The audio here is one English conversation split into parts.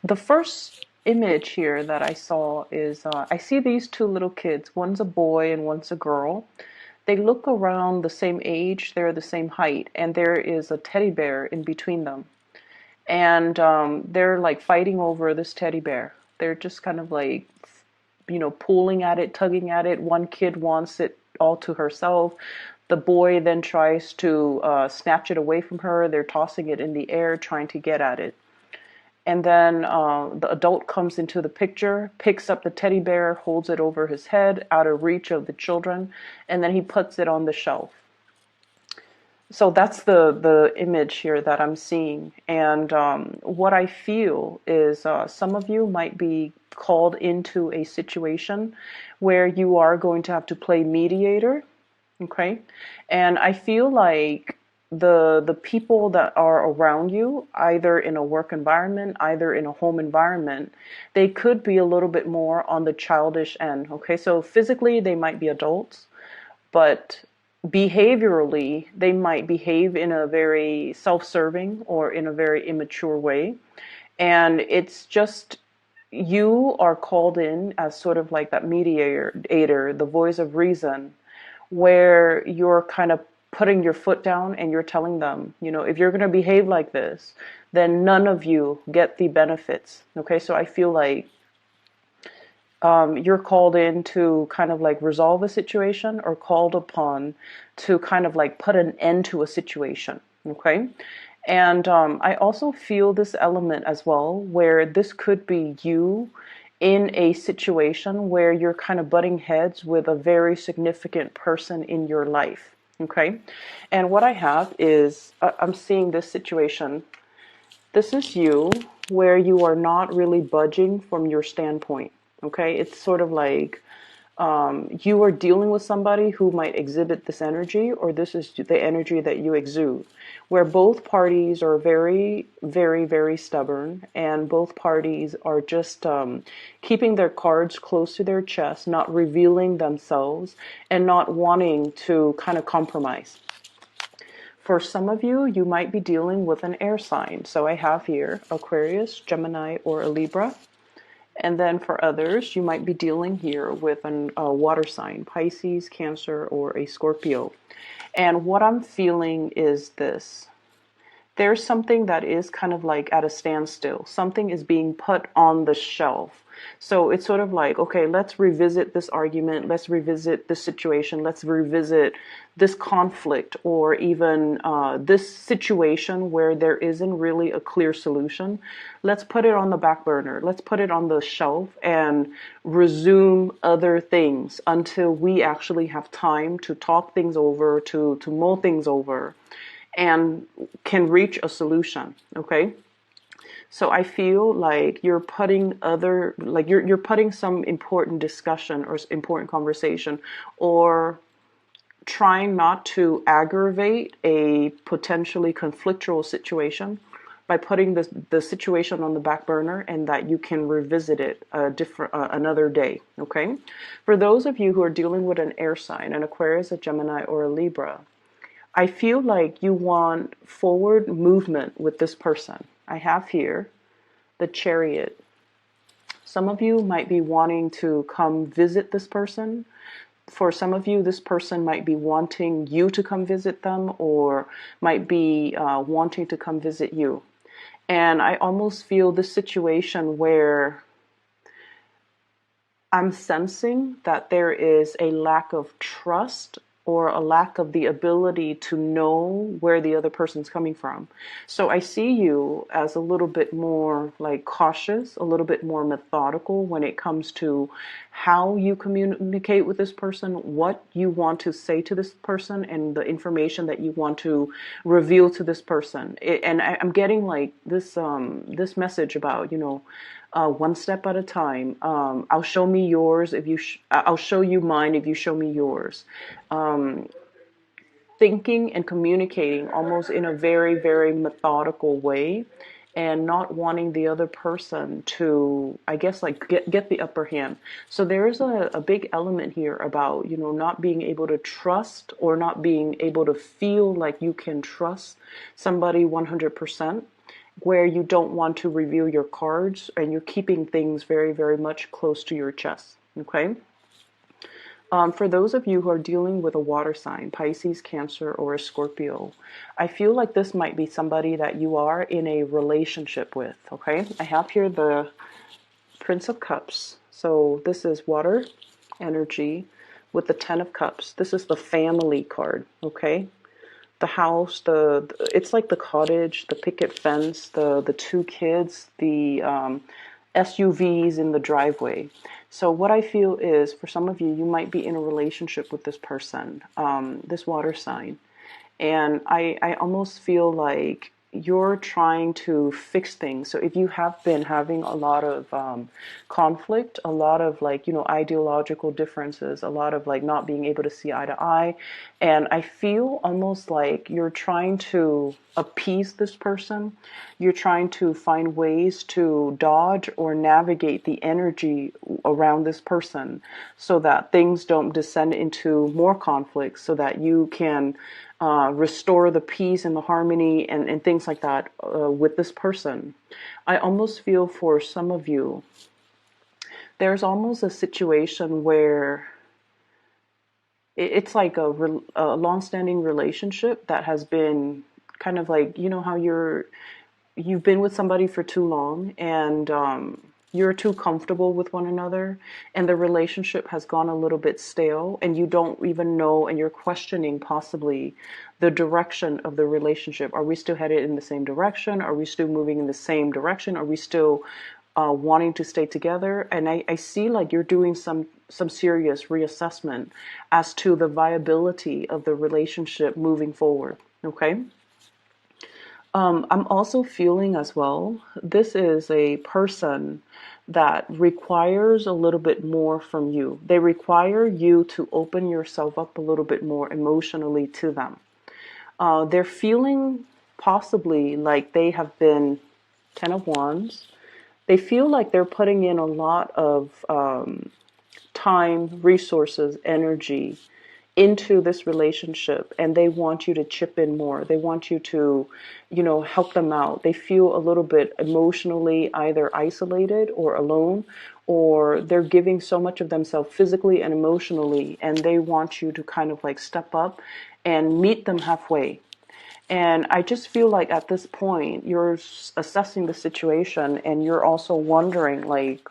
The first image here that I saw is I see these two little kids. One's a boy and one's a girl. They look around the same age, they're the same height, and there is a teddy bear in between them. And they're like fighting over this teddy bear. They're just kind of like, pulling at it, tugging at it. One kid wants it all to herself. The boy then tries to snatch it away from her. They're tossing it in the air, trying to get at it. And then the adult comes into the picture, picks up the teddy bear, holds it over his head, out of reach of the children, and then he puts it on the shelf. So that's the image here that I'm seeing. And what I feel is some of you might be called into a situation where you are going to have to play mediator. Okay. And I feel like the people that are around you, either in a work environment, either in a home environment, they could be a little bit more on the childish end. Okay. So physically they might be adults, but behaviorally they might behave in a very self-serving or in a very immature way. And it's just, you are called in as sort of like that mediator, the voice of reason, where you're kind of putting your foot down and you're telling them, if you're going to behave like this, then none of you get the benefits. Okay, so I feel like you're called in to kind of like resolve a situation, or called upon to kind of like put an end to a situation. Okay. And I also feel this element as well, where this could be you in a situation where you're kind of butting heads with a very significant person in your life. Okay. And what I have is I'm seeing this situation. This is you where you are not really budging from your standpoint. Okay. It's sort of like you are dealing with somebody who might exhibit this energy, or this is the energy that you exude, where both parties are very, very, very stubborn, and both parties are just keeping their cards close to their chest, not revealing themselves, and not wanting to kind of compromise. For some of you, you might be dealing with an air sign. So I have here Aquarius, Gemini, or a Libra. And then for others, you might be dealing here with a water sign, Pisces, Cancer, or a Scorpio. And what I'm feeling is this. There's something that is kind of like at a standstill. Something is being put on the shelf. So it's sort of like, okay, let's revisit this argument. Let's revisit this situation. Let's revisit this conflict, or even this situation where there isn't really a clear solution. Let's put it on the back burner. Let's put it on the shelf and resume other things until we actually have time to talk things over, to mull things over, and can reach a solution. Okay. So I feel like you're putting you're putting some important discussion or important conversation, or trying not to aggravate a potentially conflictual situation by putting the situation on the back burner, and that you can revisit it another day. Okay. For those of you who are dealing with an air sign, an Aquarius, a Gemini, or a Libra, I feel like you want forward movement with this person. I have here the Chariot. Some of you might be wanting to come visit this person. For some of you, this person might be wanting you to come visit them, or might be wanting to come visit you. And I almost feel this situation where I'm sensing that there is a lack of trust, or a lack of the ability to know where the other person's coming from. So I see you as a little bit more like cautious, a little bit more methodical when it comes to how you communicate with this person, what you want to say to this person, and the information that you want to reveal to this person. And I'm getting like this message about, one step at a time. I'll show me yours if you. I'll show you mine if you show me yours. Thinking and communicating almost in a very, very methodical way, and not wanting the other person to, I guess, like get the upper hand. So there is a big element here about, not being able to trust, or not being able to feel like you can trust somebody 100%. where you don't want to reveal your cards and you're keeping things very, very much close to your chest. Okay. For those of you who are dealing with a water sign, Pisces, Cancer, or a Scorpio, I feel like this might be somebody that you are in a relationship with. Okay. I have here the Prince of Cups. So this is water energy with the Ten of Cups. This is the family card. Okay. The house, it's like the cottage, the picket fence, the two kids, the SUVs in the driveway. So what I feel is, for some of you, you might be in a relationship with this person, this water sign, and I almost feel like you're trying to fix things. So if you have been having a lot of conflict, a lot of like, ideological differences, a lot of like not being able to see eye to eye, and I feel almost like you're trying to appease this person. You're trying to find ways to dodge or navigate the energy around this person so that things don't descend into more conflict, so that you can restore the peace and the harmony and things like that with this person. I almost feel for some of you, there's almost a situation where it's like a long-standing relationship that has been kind of like, how you've been with somebody for too long, and you're too comfortable with one another, and the relationship has gone a little bit stale, and you don't even know, and you're questioning possibly the direction of the relationship. Are we still headed in the same direction? Are we still moving in the same direction? Are we still wanting to stay together? And I see like you're doing some serious reassessment as to the viability of the relationship moving forward. Okay. I'm also feeling as well, this is a person that requires a little bit more from you. They require you to open yourself up a little bit more emotionally to them. They're feeling possibly like they have been Ten of Wands. They feel like they're putting in a lot of time, resources, energy into this relationship, and they want you to chip in more. They want you to, help them out. They feel a little bit emotionally either isolated or alone, or they're giving so much of themselves physically and emotionally, and they want you to kind of like step up and meet them halfway. And I just feel like at this point, you're assessing the situation, and you're also wondering, like,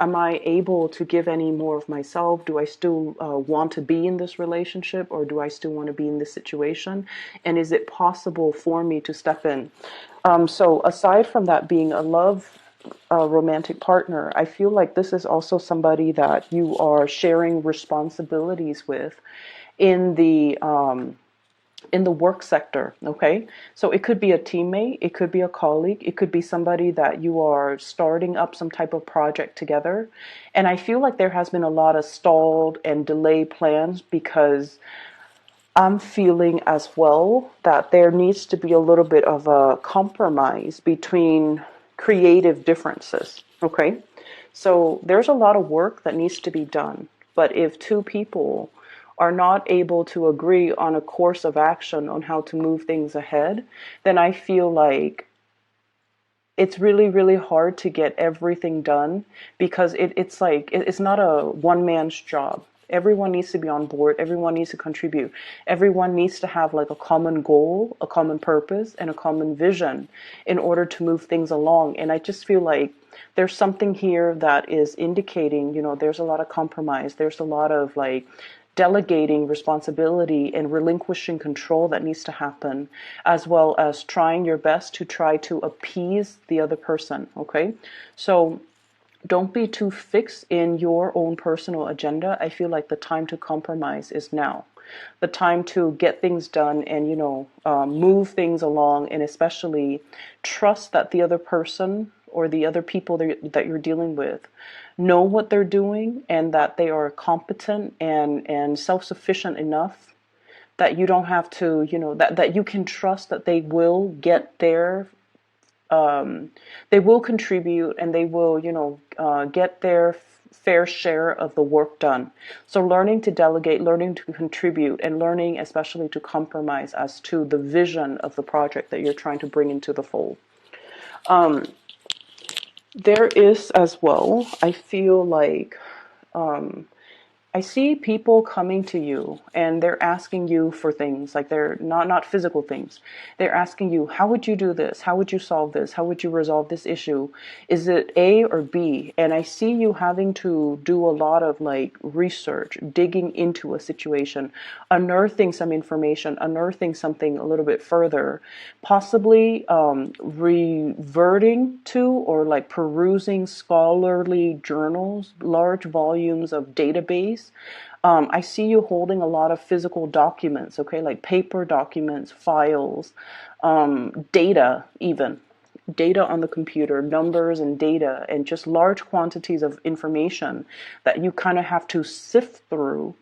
am I able to give any more of myself? Do I still want to be in this relationship, or do I still want to be in this situation? And is it possible for me to step in? So aside from that being a love romantic partner, I feel like this is also somebody that you are sharing responsibilities with in the work sector. Okay, so it could be a teammate, it could be a colleague, it could be somebody that you are starting up some type of project together. And I feel like there has been a lot of stalled and delayed plans, because I'm feeling as well that there needs to be a little bit of a compromise between creative differences. Okay, so there's a lot of work that needs to be done, but if two people are not able to agree on a course of action on how to move things ahead, then I feel like it's really, really hard to get everything done, because it's like, it's not a one man's job. Everyone needs to be on board. Everyone needs to contribute. Everyone needs to have like a common goal, a common purpose, and a common vision in order to move things along. And I just feel like there's something here that is indicating, there's a lot of compromise. There's a lot of like delegating responsibility and relinquishing control that needs to happen, as well as trying your best to try to appease the other person. Okay, so don't be too fixed in your own personal agenda. I feel like the time to compromise is now. The time to get things done and, move things along, and especially trust that the other person or the other people that you're dealing with know what they're doing, and that they are competent and self-sufficient enough that you don't have to, that you can trust that they will get there. They will contribute, and they will, get their fair share of the work done. So learning to delegate, learning to contribute, and learning especially to compromise as to the vision of the project that you're trying to bring into the fold. There is as well, I feel like, I see people coming to you and they're asking you for things, like they're not physical things. They're asking you, how would you do this? How would you solve this? How would you resolve this issue? Is it A or B? And I see you having to do a lot of like research, digging into a situation, unearthing some information, unearthing something a little bit further, possibly reverting to or like perusing scholarly journals, large volumes of database. I see you holding a lot of physical documents, okay, like paper documents, files, data, even data on the computer, numbers and data, and just large quantities of information that you kind of have to sift through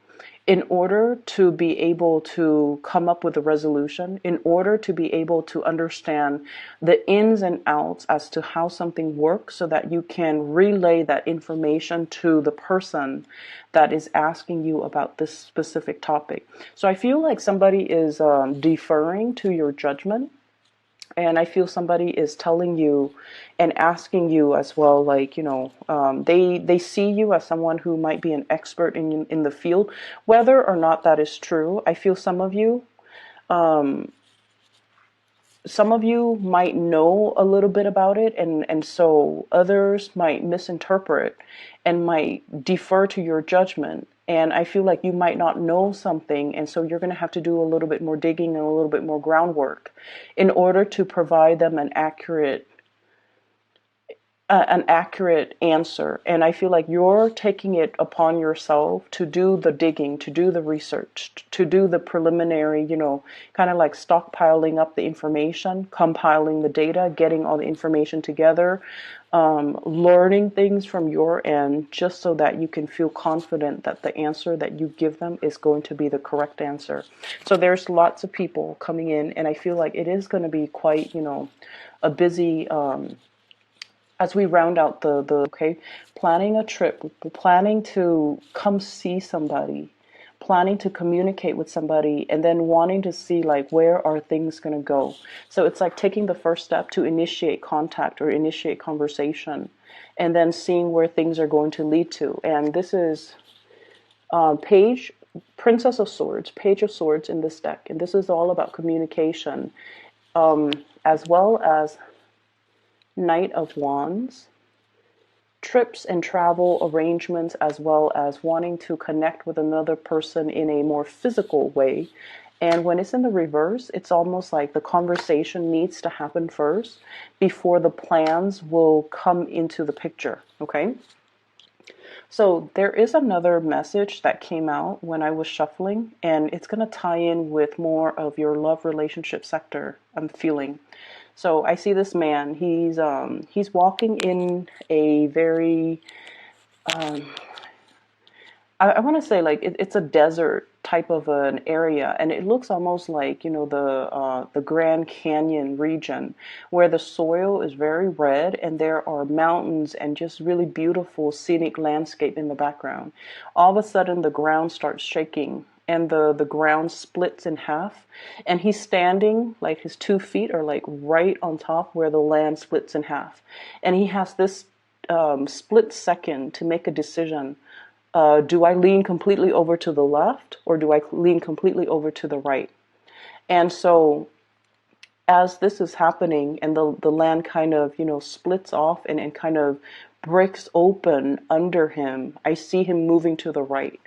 in order to be able to come up with a resolution, in order to be able to understand the ins and outs as to how something works so that you can relay that information to the person that is asking you about this specific topic. So I feel like somebody is deferring to your judgment, and I feel somebody is telling you and asking you as well, like, they see you as someone who might be an expert in the field, whether or not that is true. I feel some of you might know a little bit about it, and so others might misinterpret and might defer to your judgment. And I feel like you might not know something, and so you're going to have to do a little bit more digging and a little bit more groundwork in order to provide them an accurate answer. And I feel like you're taking it upon yourself to do the digging, to do the research, to do the preliminary, kind of like stockpiling up the information, compiling the data, getting all the information together, learning things from your end, just so that you can feel confident that the answer that you give them is going to be the correct answer. So there's lots of people coming in, and I feel like it is going to be quite, a busy, as we round out okay, planning a trip, planning to come see somebody, planning to communicate with somebody, and then wanting to see like where are things going to go. So it's like taking the first step to initiate contact or initiate conversation, and then seeing where things are going to lead to. And this is page Princess of Swords, Page of Swords in this deck, and this is all about communication, as well as Knight of Wands, trips and travel arrangements, as well as wanting to connect with another person in a more physical way. And when it's in the reverse, it's almost like the conversation needs to happen first before the plans will come into the picture, okay? So there is another message that came out when I was shuffling, and it's going to tie in with more of your love relationship sector, I'm feeling. So I see this man. He's walking in a very, I want to say like it's a desert type of an area, and it looks almost like the Grand Canyon region, where the soil is very red and there are mountains and just really beautiful scenic landscape in the background. All of a sudden, the ground starts shaking, and the ground splits in half, and he's standing, like his 2 feet are like right on top where the land splits in half, and he has this split second to make a decision. Do I lean completely over to the left, or do I lean completely over to the right? And so as this is happening and the land kind of, splits off and kind of breaks open under him, I see him moving to the right.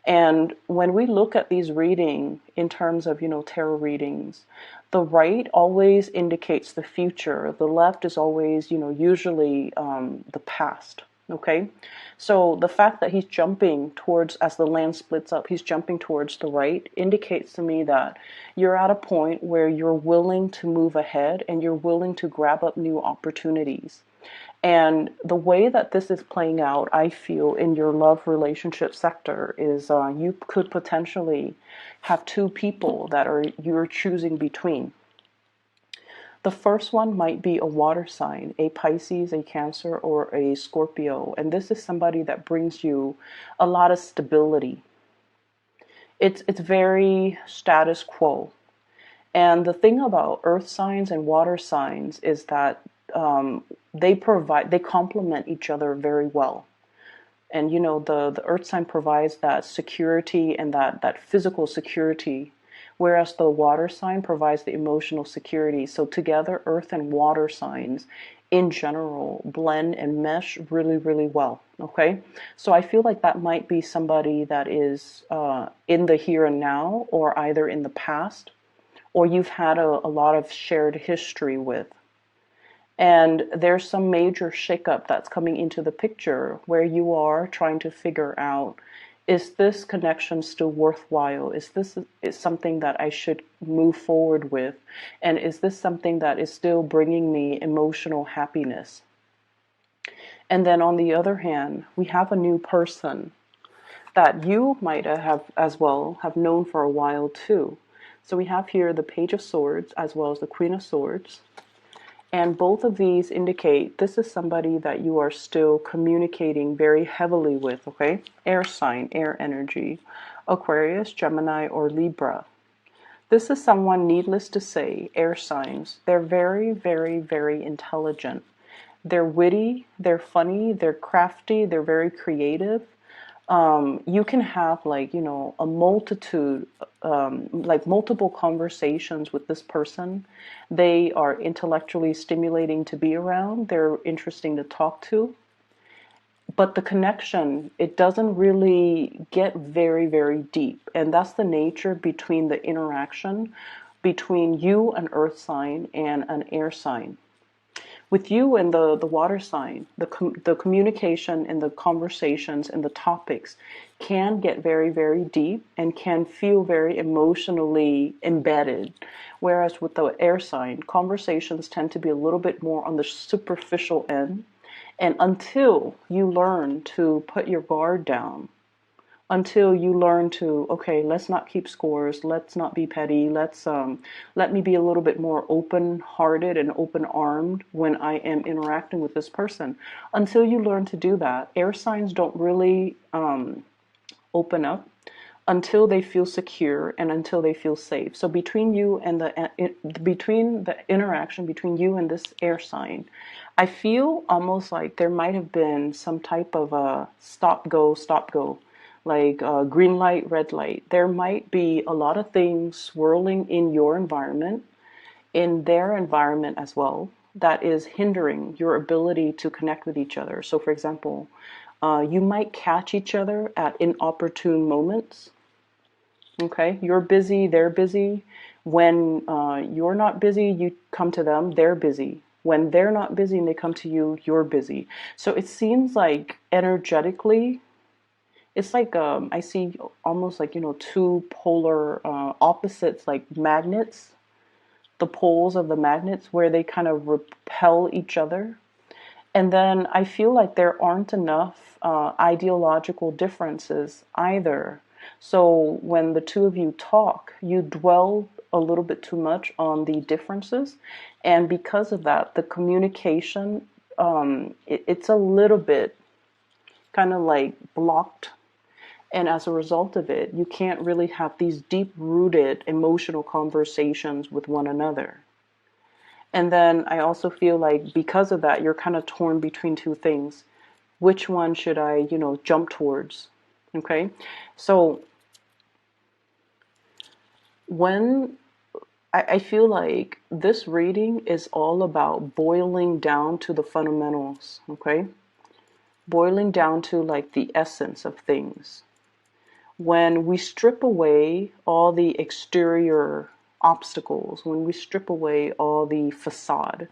And when we look at these reading in terms of, tarot readings, the right always indicates the future. The left is always, usually the past. Okay, so the fact that he's jumping towards, as the land splits up, he's jumping towards the right, indicates to me that you're at a point where you're willing to move ahead and you're willing to grab up new opportunities. And the way that this is playing out, I feel, in your love relationship sector is you could potentially have two people that you're choosing between. The first one might be a water sign, a Pisces, a Cancer, or a Scorpio. And this is somebody that brings you a lot of stability. It's very status quo. And the thing about earth signs and water signs is that they complement each other very well. And the earth sign provides that security and that physical security, whereas the water sign provides the emotional security. So together, earth and water signs in general blend and mesh really, really well. Okay, so I feel like that might be somebody that is in the here and now, or either in the past, or you've had a lot of shared history with. And there's some major shakeup that's coming into the picture where you are trying to figure out, is this connection still worthwhile? Is something that I should move forward with? And is this something that is still bringing me emotional happiness? And then on the other hand, we have a new person that you might have as well have known for a while too. So we have here the Page of Swords as well as the Queen of Swords. And both of these indicate this is somebody that you are still communicating very heavily with, okay? Air sign, air energy, Aquarius, Gemini, or Libra. This is someone, needless to say, air signs. They're very, very, very intelligent. They're witty, they're funny, they're crafty, they're very creative. You can have a multitude, multiple conversations with this person. They are intellectually stimulating to be around. They're interesting to talk to. But the connection, it doesn't really get very, very deep. And that's the nature between the interaction between you, an earth sign, and an air sign. With you and the water sign, the communication and the conversations and the topics can get very, very deep and can feel very emotionally embedded. Whereas with the air sign, conversations tend to be a little bit more on the superficial end. And until you learn to put your guard down, until you learn to, okay, let's not keep scores, let's not be petty, let me be a little bit more open-hearted and open-armed when I am interacting with this person. Until you learn to do that, air signs don't really open up until they feel secure and until they feel safe. So between you and between the interaction between you and this air sign, I feel almost like there might have been some type of a stop go, like green light, red light. There might be a lot of things swirling in your environment, in their environment as well, that is hindering your ability to connect with each other. So for example, you might catch each other at inopportune moments. Okay, you're busy, they're busy. When you're not busy, you come to them, they're busy. When they're not busy and they come to you, you're busy. So it seems like energetically, it's like I see almost like two polar opposites, like magnets, the poles of the magnets where they kind of repel each other. And then I feel like there aren't enough ideological differences either. So when the two of you talk, you dwell a little bit too much on the differences, and because of that, the communication it's a little bit kind of like blocked. And as a result of it, you can't really have these deep-rooted emotional conversations with one another. And then I also feel like because of that, you're kind of torn between two things. Which one should I, jump towards? Okay? So when I feel like this reading is all about boiling down to the fundamentals, okay? Boiling down to like the essence of things. When we strip away all the exterior obstacles, when we strip away all the facade,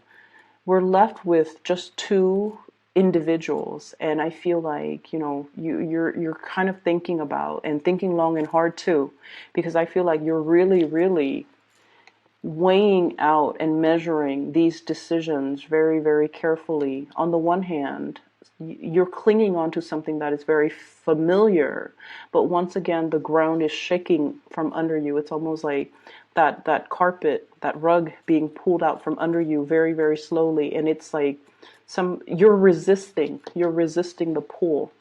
we're left with just two individuals. And I feel like, you're kind of thinking about and thinking long and hard too, because I feel like you're really, really weighing out and measuring these decisions very, very carefully. On the one hand, you're clinging onto something that is very familiar, but once again, the ground is shaking from under you. It's almost like that carpet, that rug being pulled out from under you very, very slowly. And it's like you're resisting the pull.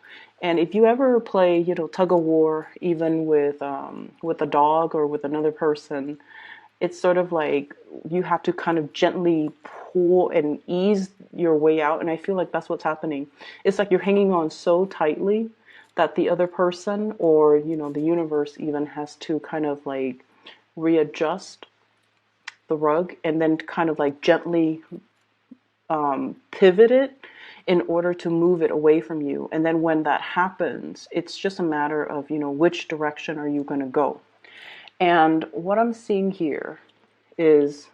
And if you ever play, tug of war, even with a dog or with another person, it's sort of like you have to kind of gently pull and ease your way out. And I feel like that's what's happening. It's like you're hanging on so tightly that the other person, or, the universe even, has to kind of like readjust the rug and then kind of like gently pivot it in order to move it away from you. And then when that happens, it's just a matter of, which direction are you going to go? And what I'm seeing here is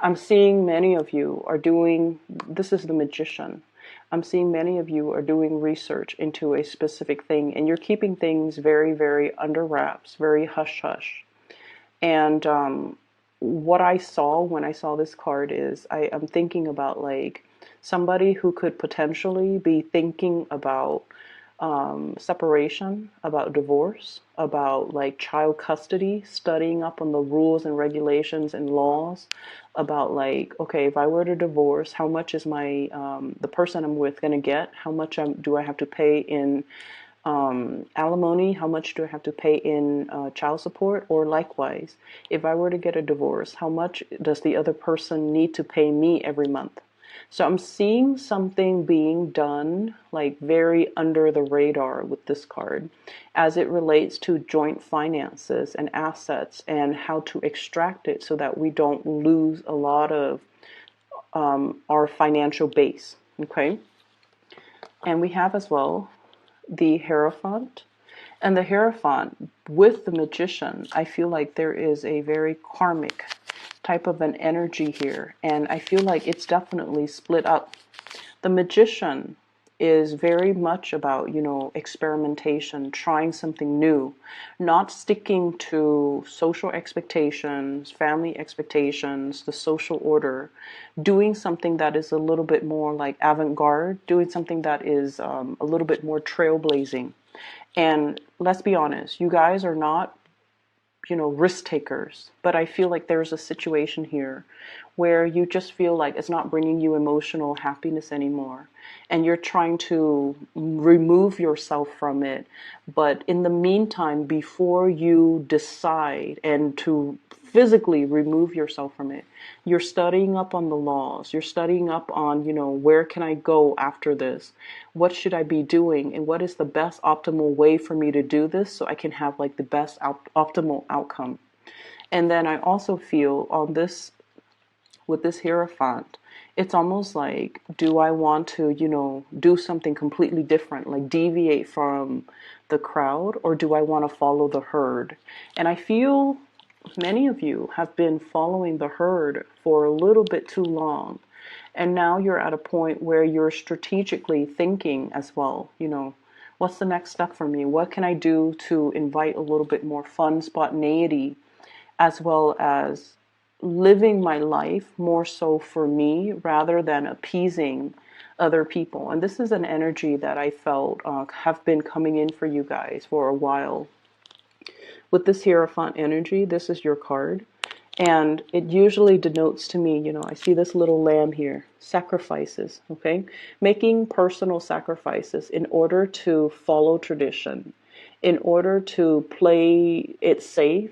I'm seeing many of you are doing, this is the Magician. I'm seeing many of you are doing research into a specific thing, and you're keeping things very, very under wraps, very hush hush. And what I saw when I saw this card is I'm thinking about like somebody who could potentially be thinking about separation, about divorce, about like child custody, studying up on the rules and regulations and laws, about like, okay, if I were to divorce, how much is my the person I'm with going to get? How much do I have to pay in alimony? How much do I have to pay in child support? Or likewise, if I were to get a divorce, how much does the other person need to pay me every month? So I'm seeing something being done like very under the radar with this card as it relates to joint finances and assets and how to extract it so that we don't lose a lot of our financial base. Okay. And we have as well the Hierophant. And the Hierophant with the Magician, I feel like there is a very karmic type of an energy here. And I feel like it's definitely split up. The Magician is very much about, experimentation, trying something new, not sticking to social expectations, family expectations, the social order, doing something that is a little bit more like avant-garde, doing something that is a little bit more trailblazing. And let's be honest, you guys are not, risk takers, but I feel like there's a situation here where you just feel like it's not bringing you emotional happiness anymore, and you're trying to remove yourself from it. But in the meantime, before you decide and to physically remove yourself from it, you're studying up on the laws, you're studying up on, where can I go after this? What should I be doing? And what is the best optimal way for me to do this so I can have like the best optimal outcome? And then I also feel on this, with this Hierophant, it's almost like, do I want to, do something completely different, like deviate from the crowd, or do I want to follow the herd? And I feel many of you have been following the herd for a little bit too long. And now you're at a point where you're strategically thinking as well, what's the next step for me? What can I do to invite a little bit more fun, spontaneity, as well as living my life more so for me rather than appeasing other people? And this is an energy that I felt have been coming in for you guys for a while. With this Hierophant energy, this is your card. And it usually denotes to me, I see this little lamb here, sacrifices, okay? Making personal sacrifices in order to follow tradition, in order to play it safe,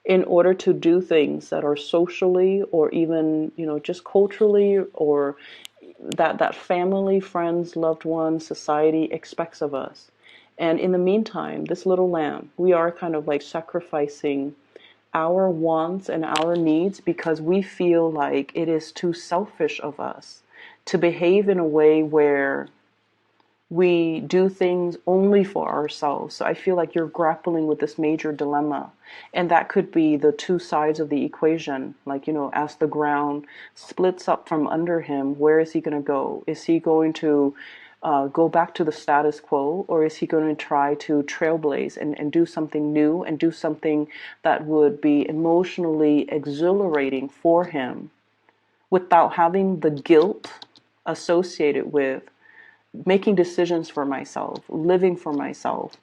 in order to do things that are socially or even, just culturally, or that family, friends, loved ones, society expects of us. And in the meantime, this little lamb, we are kind of like sacrificing our wants and our needs because we feel like it is too selfish of us to behave in a way where we do things only for ourselves. So I feel like you're grappling with this major dilemma. And that could be the two sides of the equation. Like, as the ground splits up from under him, where is he going to go? Is he going to go back to the status quo, or is he going to try to trailblaze and do something new and do something that would be emotionally exhilarating for him without having the guilt associated with making decisions for myself, living for myself?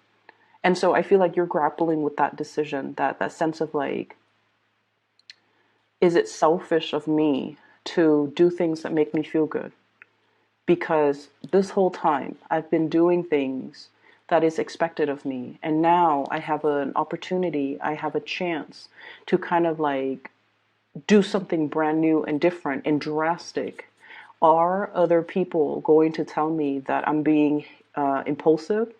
And so I feel like you're grappling with that decision, that sense of like, is it selfish of me to do things that make me feel good? Because this whole time I've been doing things that is expected of me. And now I have an opportunity, I have a chance to kind of like do something brand new and different and drastic. Are other people going to tell me that I'm being impulsive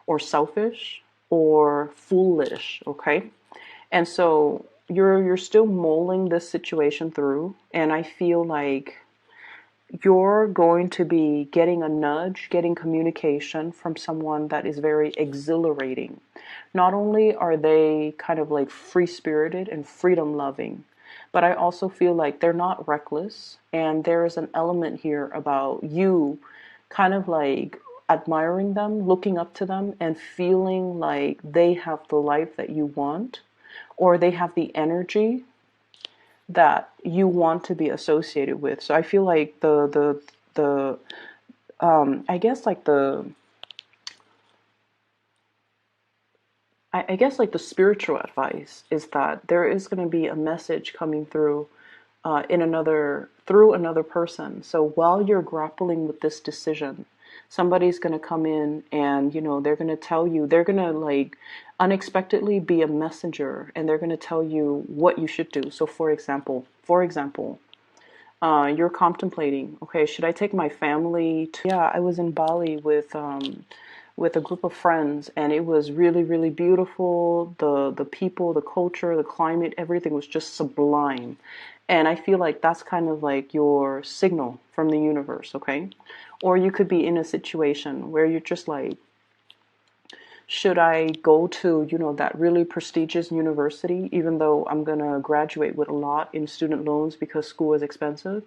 or selfish or foolish? Okay. And so you're still mulling this situation through, and I feel like you're going to be getting a nudge, getting communication from someone that is very exhilarating. Not only are they kind of like free spirited and freedom loving, but I also feel like they're not reckless. And there is an element here about you kind of like admiring them, looking up to them, and feeling like they have the life that you want, or they have the energy that you want to be associated with. So I feel like the I guess like I guess like the spiritual advice is that there is going to be a message coming through in another through another person. So while you're grappling with this decision, somebody's going to come in and they're going to tell you, they're going to like unexpectedly be a messenger, and they're going to tell you what you should do. So for example, you're contemplating, okay, should I take my family to, yeah, I was in Bali with a group of friends, and it was really, really beautiful. The people, the culture, the climate, everything was just sublime. And I feel like that's kind of like your signal from the universe, okay? Or you could be in a situation where you're just like, should I go to, that really prestigious university, even though I'm going to graduate with a lot in student loans because school is expensive?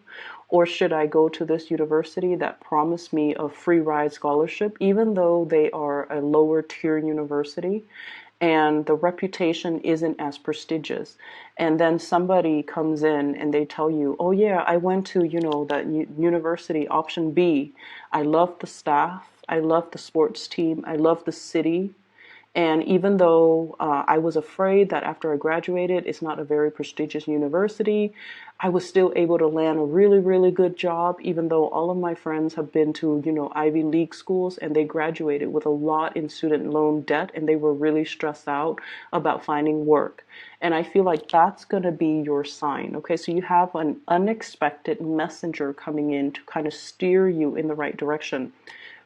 Or should I go to this university that promised me a free ride scholarship, even though they are a lower tier university and the reputation isn't as prestigious? And then somebody comes in and they tell you, oh yeah, I went to, that university option B. I love the staff. I love the sports team. I love the city. And even though I was afraid that after I graduated, it's not a very prestigious university, I was still able to land a really, really good job, even though all of my friends have been to, Ivy League schools, and they graduated with a lot in student loan debt, and they were really stressed out about finding work. And I feel like that's going to be your sign. Okay, so you have an unexpected messenger coming in to kind of steer you in the right direction.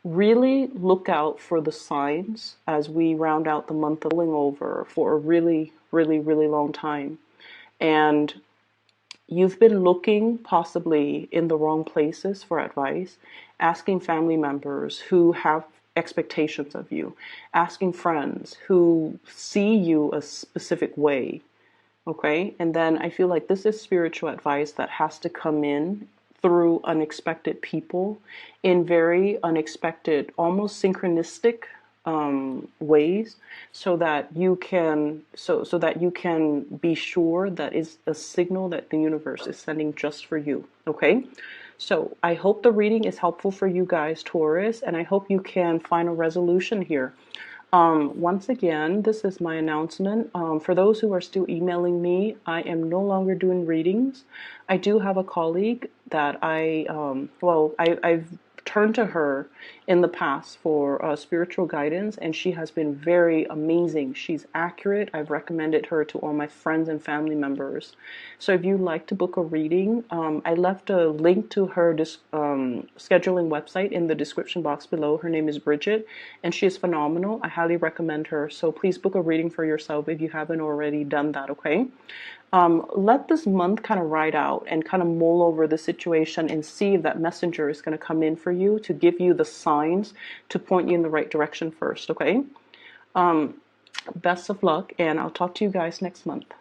Really look out for the signs as we round out the month of rolling over for a really, really, really long time. And you've been looking possibly in the wrong places for advice, asking family members who have expectations of you, asking friends who see you a specific way. Okay, and then I feel like this is spiritual advice that has to come in through unexpected people in very unexpected, almost synchronistic ways, so that you can so that you can be sure that it's a signal that the universe is sending just for you. Okay, so I hope the reading is helpful for you guys, Taurus, and I hope you can find a resolution here. Once again, this is my announcement. For those who are still emailing me, I am no longer doing readings. I do have a colleague that I've turned to her in the past for spiritual guidance, and she has been very amazing. She's accurate. I've recommended her to all my friends and family members. So if you'd like to book a reading, I left a link to her scheduling website in the description box below. Her name is Bridget, and she is phenomenal. I highly recommend her. So please book a reading for yourself if you haven't already done that, okay? Let this month kind of ride out and kind of mull over the situation and see if that messenger is going to come in for you to give you the signs to point you in the right direction first, okay? Best of luck, and I'll talk to you guys next month.